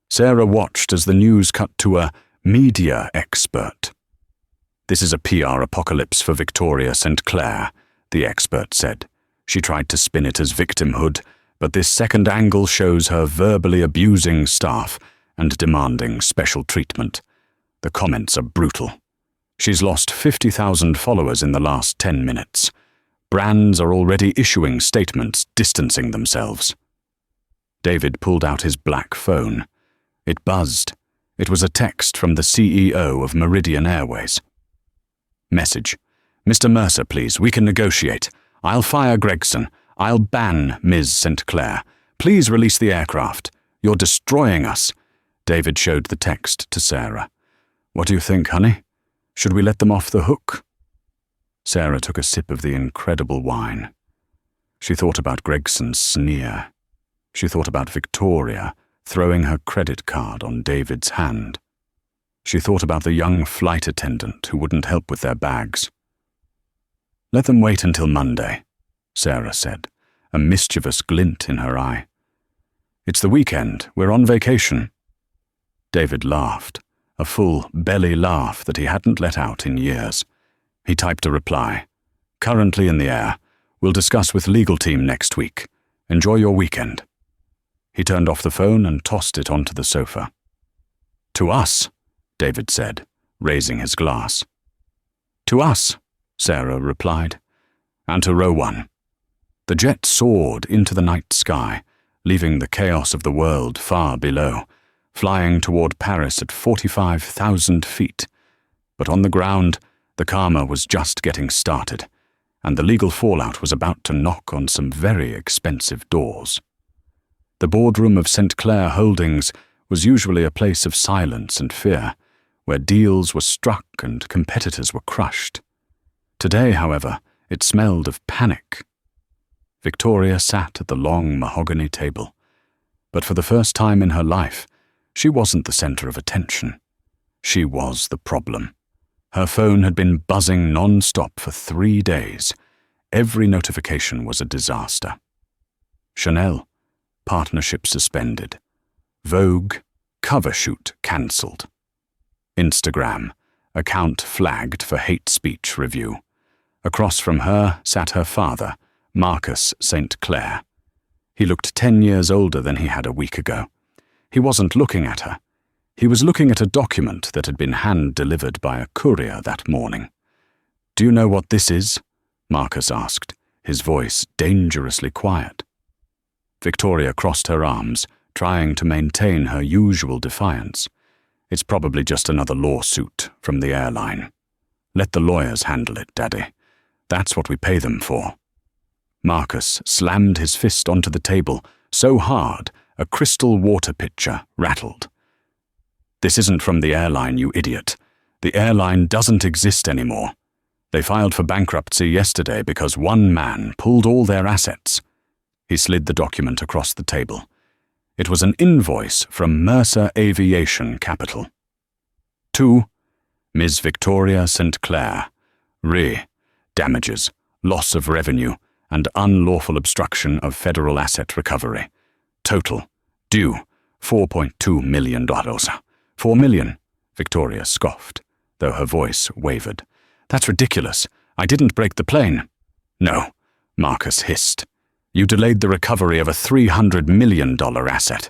Sarah watched as the news cut to a media expert. "This is a PR apocalypse for Victoria St. Clair," the expert said. She tried to spin it as victimhood, but this second angle shows her verbally abusing staff and demanding special treatment. The comments are brutal. "She's lost 50,000 followers in the last 10 minutes. Brands are already issuing statements distancing themselves." David pulled out his black phone. It buzzed. It was a text from the CEO of Meridian Airways. Message: "Mr. Mercer, please, we can negotiate. I'll fire Gregson. I'll ban Ms. St. Clair. Please release the aircraft. You're destroying us." David showed the text to Sarah. "What do you think, honey? Should we let them off the hook?" Sarah took a sip of the incredible wine. She thought about Gregson's sneer. She thought about Victoria throwing her credit card on David's hand. She thought about the young flight attendant who wouldn't help with their bags. "Let them wait until Monday," Sarah said, a mischievous glint in her eye. "It's the weekend. We're on vacation." David laughed, a full belly laugh that he hadn't let out in years. He typed a reply. "Currently in the air. We'll discuss with legal team next week. Enjoy your weekend." He turned off the phone and tossed it onto the sofa. "To us," David said, raising his glass. "To us," Sarah replied. "And to row 1. The jet soared into the night sky, leaving the chaos of the world far below, flying toward Paris at 45,000 feet. But on the ground, the karma was just getting started, and the legal fallout was about to knock on some very expensive doors. The boardroom of St. Clair Holdings was usually a place of silence and fear, where deals were struck and competitors were crushed. Today, however, it smelled of panic. Victoria sat at the long mahogany table, but for the first time in her life, she wasn't the center of attention. She was the problem. Her phone had been buzzing non-stop for 3 days. Every notification was a disaster. Chanel, partnership suspended. Vogue, cover shoot cancelled. Instagram, account flagged for hate speech review. Across from her sat her father, Marcus St. Clair. He looked 10 years older than he had a week ago. He wasn't looking at her. He was looking at a document that had been hand-delivered by a courier that morning. "Do you know what this is?" Marcus asked, his voice dangerously quiet. Victoria crossed her arms, trying to maintain her usual defiance. "It's probably just another lawsuit from the airline. Let the lawyers handle it, Daddy. That's what we pay them for." Marcus slammed his fist onto the table so hard a crystal water pitcher rattled. "This isn't from the airline, you idiot. The airline doesn't exist anymore. They filed for bankruptcy yesterday because one man pulled all their assets." He slid the document across the table. It was an invoice from Mercer Aviation Capital. To Ms. Victoria St. Clair, re. Damages, loss of revenue, and unlawful obstruction of federal asset recovery. Total, due, $4.2 million. $4 million, Victoria scoffed, though her voice wavered. "That's ridiculous. I didn't break the plane." "No," Marcus hissed. "You delayed the recovery of a $300 million asset.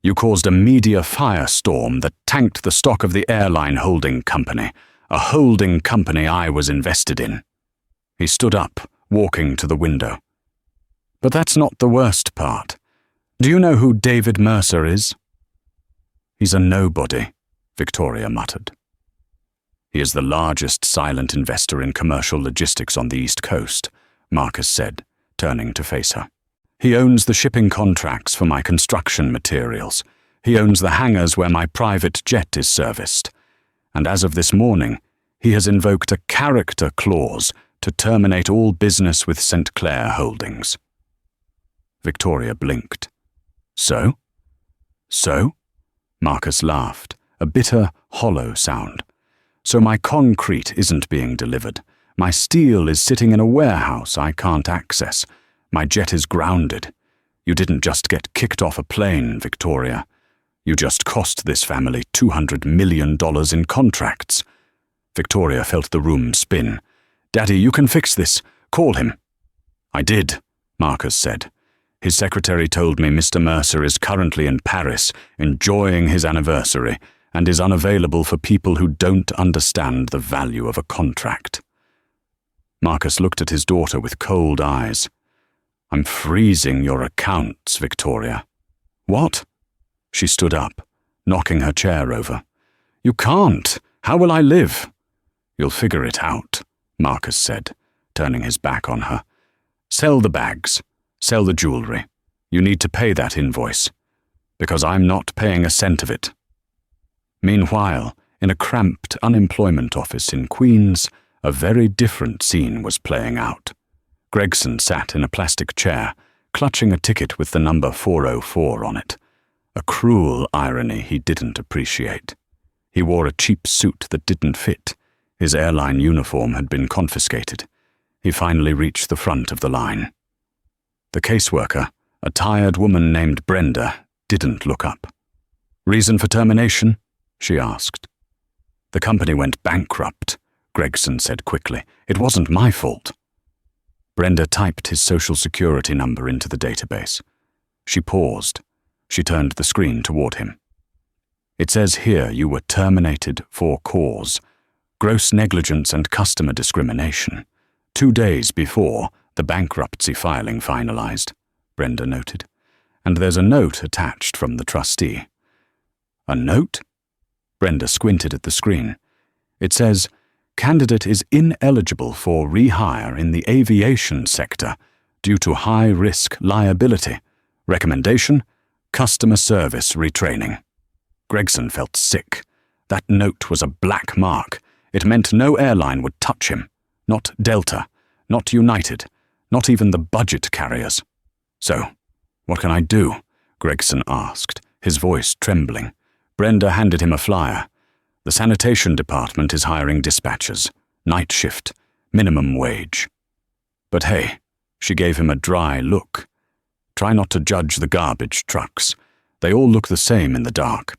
You caused a media firestorm that tanked the stock of the Airline holding company, a holding company I was invested in." He stood up, walking to the window. "But that's not the worst part. Do you know who David Mercer is?" "He's a nobody," Victoria muttered. "He is the largest silent investor in commercial logistics on the East Coast," Marcus said, turning to face her. "He owns the shipping contracts for my construction materials. He owns the hangars where my private jet is serviced. And as of this morning, he has invoked a character clause to terminate all business with St. Clair Holdings." Victoria blinked. "So?" "So?" Marcus laughed, a bitter, hollow sound. "So my concrete isn't being delivered. My steel is sitting in a warehouse I can't access. My jet is grounded. You didn't just get kicked off a plane, Victoria. You just cost this family $200 million in contracts." Victoria felt the room spin. "Daddy, you can fix this. Call him." "I did," Marcus said. "His secretary told me Mr. Mercer is currently in Paris, enjoying his anniversary, and is unavailable for people who don't understand the value of a contract." Marcus looked at his daughter with cold eyes. "I'm freezing your accounts, Victoria." "What?" She stood up, knocking her chair over. "You can't. How will I live?" "You'll figure it out," Marcus said, turning his back on her. "Sell the bags. Sell the jewelry. You need to pay that invoice, because I'm not paying a cent of it." Meanwhile, in a cramped unemployment office in Queens, a very different scene was playing out. Gregson sat in a plastic chair, clutching a ticket with the number 404 on it. A cruel irony he didn't appreciate. He wore a cheap suit that didn't fit. His airline uniform had been confiscated. He finally reached the front of the line. The caseworker, a tired woman named Brenda, didn't look up. "Reason for termination?" she asked. "The company went bankrupt," Gregson said quickly. "It wasn't my fault." Brenda typed his social security number into the database. She paused. She turned the screen toward him. "It says here you were terminated for cause, gross negligence and customer discrimination, 2 days before the bankruptcy filing finalized," Brenda noted. "And there's a note attached from the trustee. A note? Brenda squinted at the screen. It says, "Candidate is ineligible for rehire in the aviation sector due to high-risk liability. Recommendation, customer service retraining." Gregson felt sick. That note was a black mark. It meant no airline would touch him. Not Delta, not United, not even the budget carriers. "So, what can I do?" Gregson asked, his voice trembling. Brenda handed him a flyer. "The sanitation department is hiring dispatchers. Night shift, minimum wage." "But hey," she gave him a dry look. "Try not to judge the garbage trucks. They all look the same in the dark."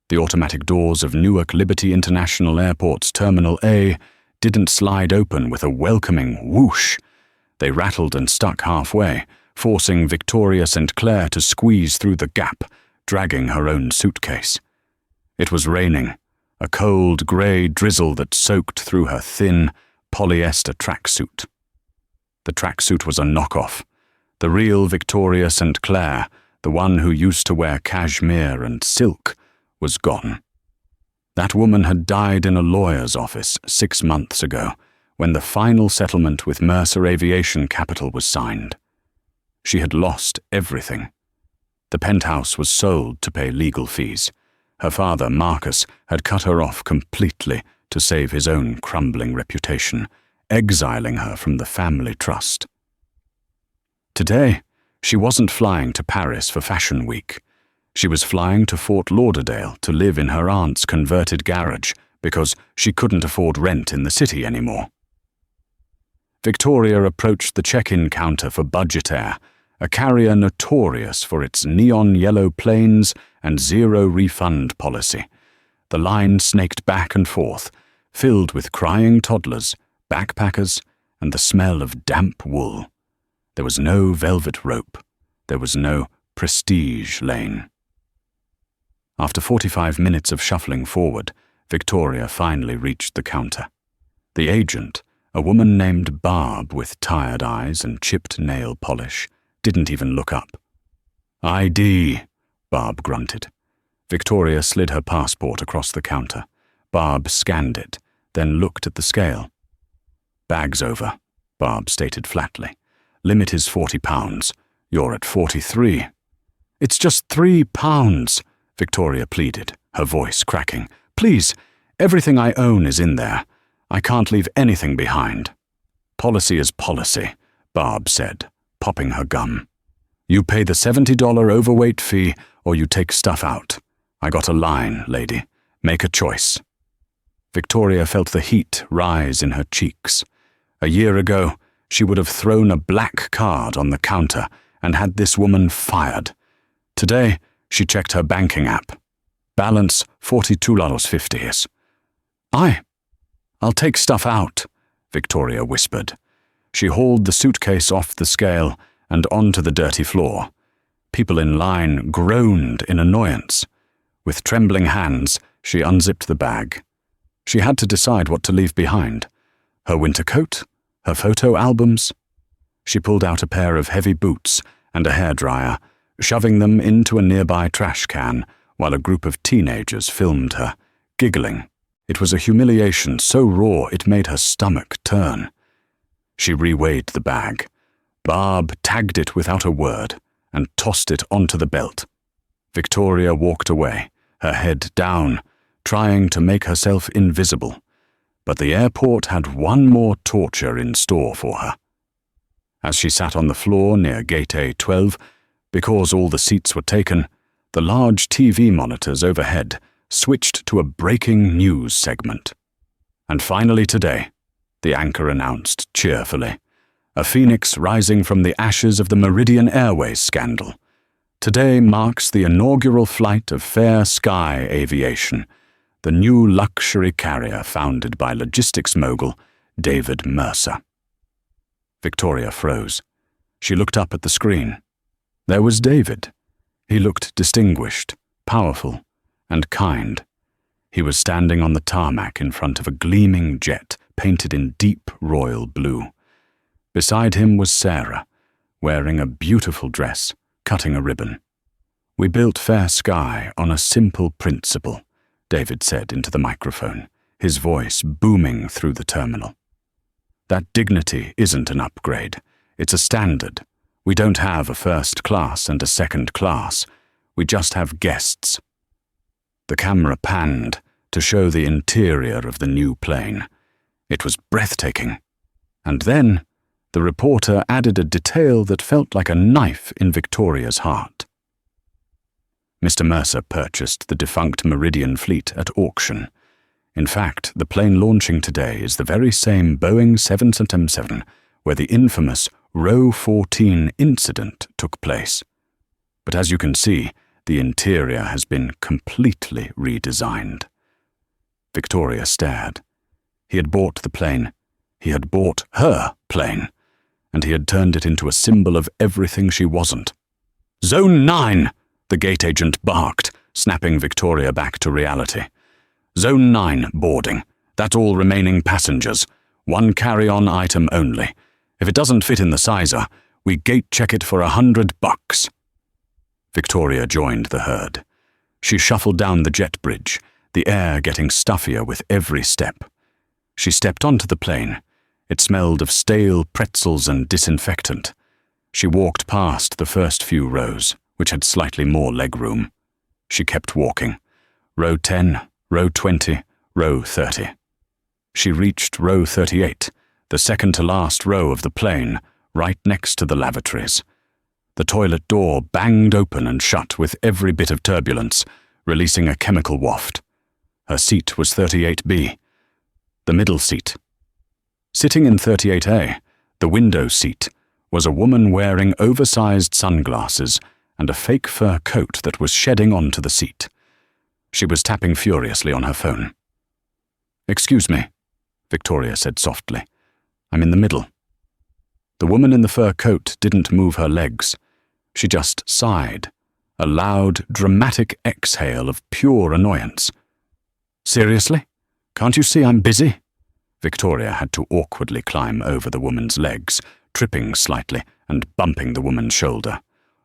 The automatic doors of Newark Liberty International Airport's Terminal A didn't slide open with a welcoming whoosh. They rattled and stuck halfway, forcing Victoria St. Clair to squeeze through the gap, dragging her own suitcase. It was raining, a cold grey drizzle that soaked through her thin, polyester tracksuit. The tracksuit was a knockoff. The real Victoria St. Clair, the one who used to wear cashmere and silk, was gone. That woman had died in a lawyer's office 6 months ago, when the final settlement with Mercer Aviation Capital was signed. She had lost everything. The penthouse was sold to pay legal fees. Her father, Marcus, had cut her off completely to save his own crumbling reputation, exiling her from the family trust. Today, she wasn't flying to Paris for Fashion Week. She was flying to Fort Lauderdale to live in her aunt's converted garage because she couldn't afford rent in the city anymore. Victoria approached the check-in counter for Budget Air, a carrier notorious for its neon yellow planes and zero refund policy. The line snaked back and forth, filled with crying toddlers, backpackers, and the smell of damp wool. There was no velvet rope. There was no prestige lane. After 45 minutes of shuffling forward, Victoria finally reached the counter. The agent, a woman named Barb with tired eyes and chipped nail polish, didn't even look up. "ID," Barb grunted. Victoria slid her passport across the counter. Barb scanned it, then looked at the scale. "Bag's over," Barb stated flatly. "Limit is £40. You're at 43. "It's just £3, Victoria pleaded, her voice cracking. "Please, everything I own is in there. I can't leave anything behind." "Policy is policy," Barb said, popping her gum. "You pay the $70 overweight fee or you take stuff out. I got a line, lady. Make a choice." Victoria felt the heat rise in her cheeks. A year ago, she would have thrown a black card on the counter and had this woman fired. Today, she checked her banking app. Balance $42.50. I'll take stuff out," Victoria whispered. She hauled the suitcase off the scale and onto the dirty floor. People in line groaned in annoyance. With trembling hands, she unzipped the bag. She had to decide what to leave behind. Her winter coat? Her photo albums? She pulled out a pair of heavy boots and a hairdryer, shoving them into a nearby trash can while a group of teenagers filmed her, giggling. It was a humiliation so raw it made her stomach turn. She reweighed the bag. Barb tagged it without a word and tossed it onto the belt. Victoria walked away, her head down, trying to make herself invisible. But the airport had one more torture in store for her. As she sat on the floor near Gate A12, because all the seats were taken, the large TV monitors overhead switched to a breaking news segment. "And finally today," the anchor announced cheerfully, "a phoenix rising from the ashes of the Meridian Airways scandal. Today marks the inaugural flight of Fair Sky Aviation, the new luxury carrier founded by logistics mogul David Mercer." Victoria froze. She looked up at the screen. There was David. He looked distinguished, powerful, and kind. He was standing on the tarmac in front of a gleaming jet painted in deep royal blue. Beside him was Sarah, wearing a beautiful dress, cutting a ribbon. "We built Fair Sky on a simple principle," David said into the microphone, his voice booming through the terminal. "That dignity isn't an upgrade. It's a standard. We don't have a first class and a second class. We just have guests." The camera panned to show the interior of the new plane. It was breathtaking. And then the reporter added a detail that felt like a knife in Victoria's heart. Mr. Mercer purchased the defunct Meridian fleet at auction. In fact, the plane launching today is the very same Boeing 777 where the infamous Row 14 incident took place. But as you can see, the interior has been completely redesigned. Victoria stared. He had bought the plane. He had bought her plane. And he had turned it into a symbol of everything she wasn't. "Zone 9!" the gate agent barked, snapping Victoria back to reality. "Zone 9 boarding. That's all remaining passengers. One carry-on item only. If it doesn't fit in the sizer, we gate check it for $100. Victoria joined the herd. She shuffled down the jet bridge, the air getting stuffier with every step. She stepped onto the plane. It smelled of stale pretzels and disinfectant. She walked past the first few rows, which had slightly more legroom. She kept walking. Row 10, row 20, row 30. She reached row 38, the second-to-last row of the plane, right next to the lavatories. The toilet door banged open and shut with every bit of turbulence, releasing a chemical waft. Her seat was 38B, the middle seat. Sitting in 38A, the window seat, was a woman wearing oversized sunglasses and a fake fur coat that was shedding onto the seat. She was tapping furiously on her phone. "Excuse me," Victoria said softly. "I'm in the middle." The woman in the fur coat didn't move her legs. She just sighed, a loud, dramatic exhale of pure annoyance. "Seriously? Can't you see I'm busy?" Victoria had to awkwardly climb over the woman's legs, tripping slightly and bumping the woman's shoulder.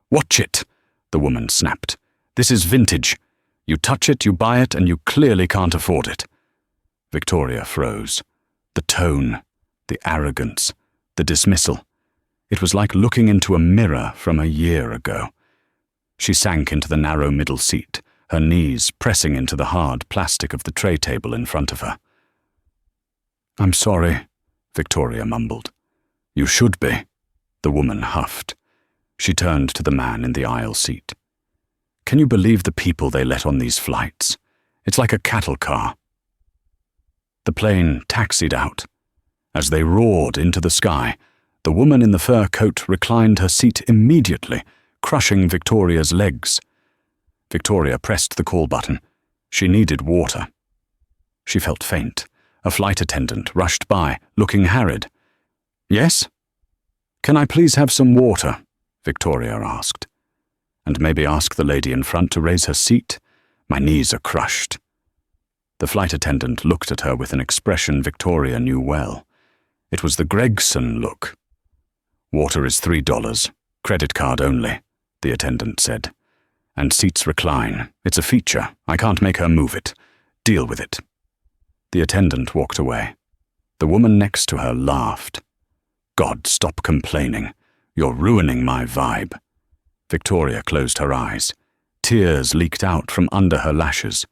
"Watch it," the woman snapped. "This is vintage. You touch it, you buy it, and you clearly can't afford it." Victoria froze. The tone, the arrogance, the dismissal. It was like looking into a mirror from a year ago. She sank into the narrow middle seat, her knees pressing into the hard plastic of the tray table in front of her. "I'm sorry," Victoria mumbled. "You should be," the woman huffed. She turned to the man in the aisle seat. "Can you believe the people they let on these flights? It's like a cattle car." The plane taxied out. As they roared into the sky, the woman in the fur coat reclined her seat immediately, crushing Victoria's legs. Victoria pressed the call button. She needed water. She felt faint. A flight attendant rushed by, looking harried. "Yes? Can I please have some water?" Victoria asked. "And maybe ask the lady in front to raise her seat? My knees are crushed." The flight attendant looked at her with an expression Victoria knew well. It was the Gregson look. "Water is $3, credit card only," the attendant said. "And seats recline. It's a feature. I can't make her move it. Deal with it." The attendant walked away. The woman next to her laughed. "God, stop complaining. You're ruining my vibe." Victoria closed her eyes. Tears leaked out from under her lashes.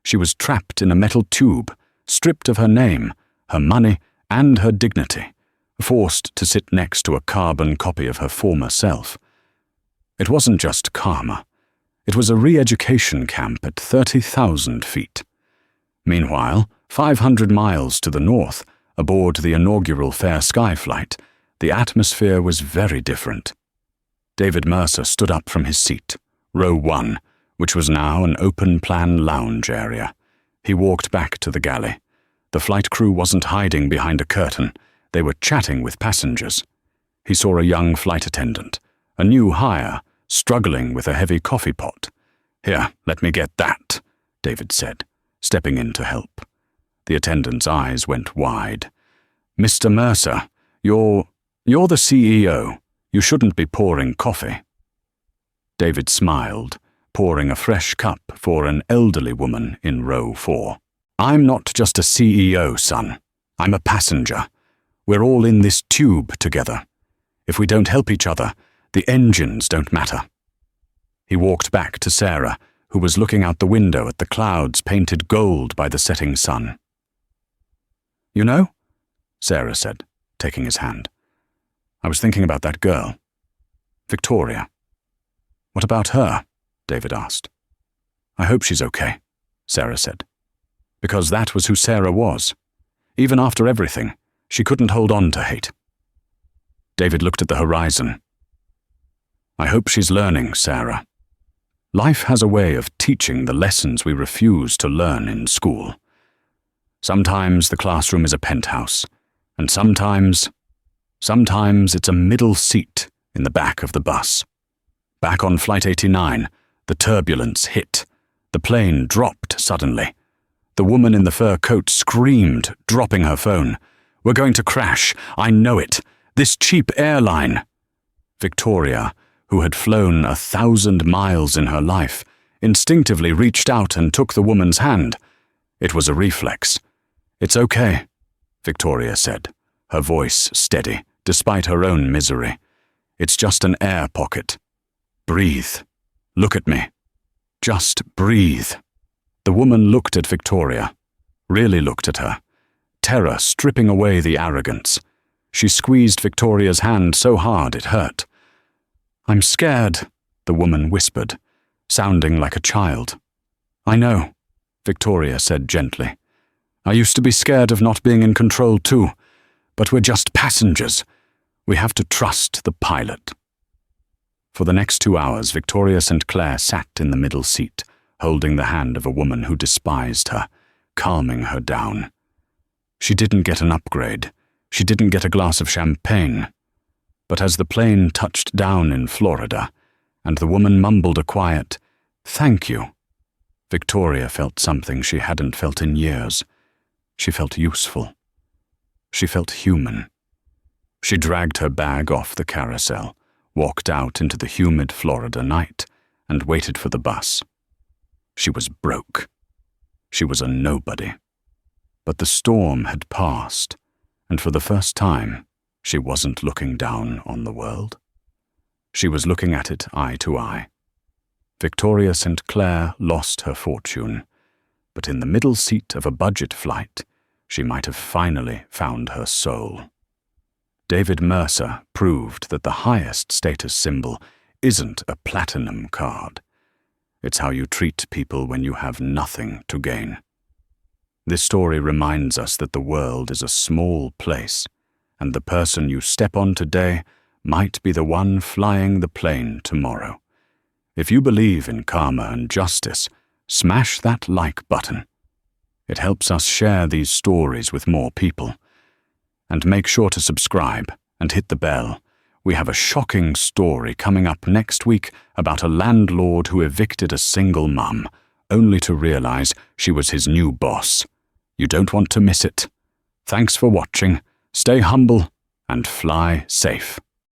She was trapped in a metal tube, stripped of her name, her money, and her dignity, forced to sit next to a carbon copy of her former self. It wasn't just karma. It was a re-education camp at 30,000 feet. Meanwhile, 500 miles to the north, aboard the inaugural Fair Sky flight, the atmosphere was very different. David Mercer stood up from his seat, row 1, which was now an open-plan lounge area. He walked back to the galley. The flight crew wasn't hiding behind a curtain. They were chatting with passengers. He saw a young flight attendant, a new hire, struggling with a heavy coffee pot. "Here, let me get that," David said, stepping in to help. The attendant's eyes went wide. "Mr. Mercer, you're the CEO. You shouldn't be pouring coffee." David smiled, pouring a fresh cup for an elderly woman in row 4. "I'm not just a CEO, son. I'm a passenger. We're all in this tube together. If we don't help each other, the engines don't matter." He walked back to Sarah, who was looking out the window at the clouds painted gold by the setting sun. "You know," Sarah said, taking his hand, "I was thinking about that girl, Victoria." "What about her?" David asked. "I hope she's okay," Sarah said, because that was who Sarah was. Even after everything, she couldn't hold on to hate. David looked at the horizon. "I hope she's learning, Sarah. Life has a way of teaching the lessons we refuse to learn in school. Sometimes the classroom is a penthouse, and sometimes it's a middle seat in the back of the bus. Back on Flight 89, the turbulence hit. The plane dropped suddenly. The woman in the fur coat screamed, dropping her phone. "We're going to crash. I know it. This cheap airline." Victoria, who had flown 1,000 miles in her life, instinctively reached out and took the woman's hand. It was a reflex. "It's okay," Victoria said, her voice steady, despite her own misery. "It's just an air pocket. Breathe. Look at me. Just breathe." The woman looked at Victoria, really looked at her, terror stripping away the arrogance. She squeezed Victoria's hand so hard it hurt. "I'm scared," the woman whispered, sounding like a child. "I know," Victoria said gently. "I used to be scared of not being in control too, but we're just passengers. We have to trust the pilot." For the next 2 hours, Victoria St. Clair sat in the middle seat, holding the hand of a woman who despised her, calming her down. She didn't get an upgrade. She didn't get a glass of champagne. But as the plane touched down in Florida, and the woman mumbled a quiet, "Thank you," Victoria felt something she hadn't felt in years. She felt useful. She felt human. She dragged her bag off the carousel, walked out into the humid Florida night, and waited for the bus. She was broke. She was a nobody. But the storm had passed, and for the first time, she wasn't looking down on the world. She was looking at it eye to eye. Victoria St. Clair lost her fortune, but in the middle seat of a budget flight, she might have finally found her soul. David Mercer proved that the highest status symbol isn't a platinum card. It's how you treat people when you have nothing to gain. This story reminds us that the world is a small place, and the person you step on today might be the one flying the plane tomorrow. If you believe in karma and justice, smash that like button. It helps us share these stories with more people. And make sure to subscribe and hit the bell. We have a shocking story coming up next week about a landlord who evicted a single mum, only to realize she was his new boss. You don't want to miss it. Thanks for watching. Stay humble and fly safe.